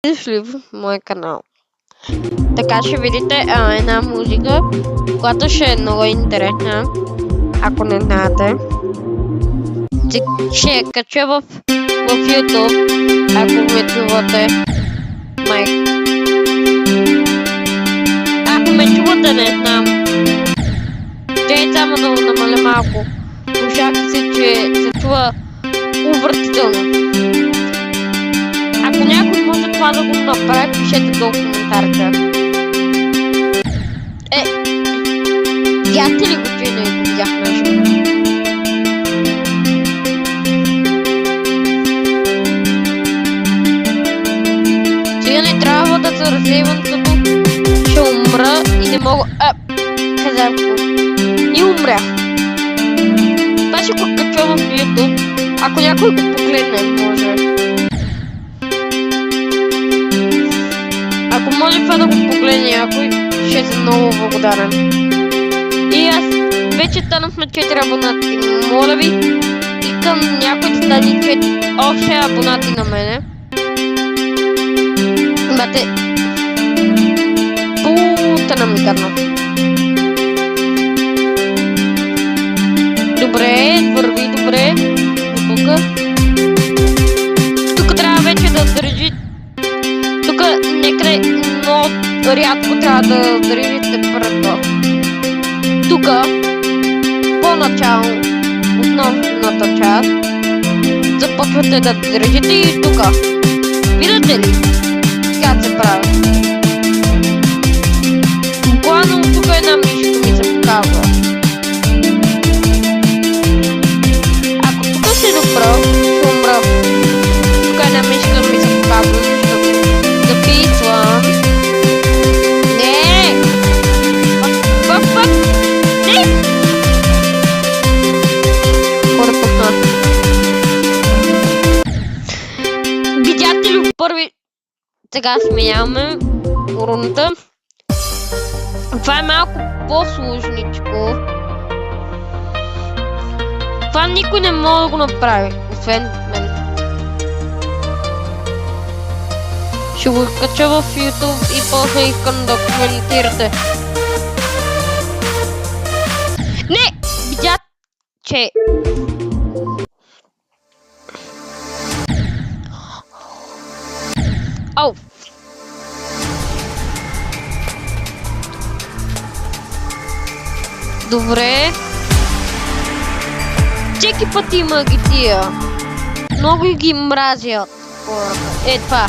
Дошли в моя канал. Така ще видите една музика, която ще е много интересна, ако не знаете. Ще я кача в YouTube, ако ме чувате. Ако ме чувате, не знам. Ще само да намаля малко. Слушах се, че се чува увъртително. Ако някой може това да го направи, пишете долу в коментарите. Видяхте ли го, че не го видях нещо? Сега не трябва да се разсейвам, защото ще умра и не мога... казах го. И умрях. Това ще го кача в YouTube. Ако някой го погледне, може. Ако може това да го погледне някой, ще съм много благодарен. И аз вече станахме 4 абонати. Моля ви, искам някой да стане още абонати на мене. Имате пулта ми гадна. Добре, върви добре. Тук трябва вече да държи. Тук некъде много рядко трябва да държите пръто. Тук, по-начало, основната част, започвате да държите и тук. Виждате ли как се прави? Буквално тук една мишка ми се показва. Ако тук си добро, ще умра. Тук една мишка ми се показва, защото записвам. Не! Пък! Не! Хора пъкна. Видяхте ли в първи... Сега сменяваме руната. Това е малко по-сложничко. Това никой не може да го направи, освен мен. Ще го кача в YouTube и после искам да коментирате. Не! Видя, че... Ау! Добре. Всеки път има ги тия. Много ги мразят хората. Това.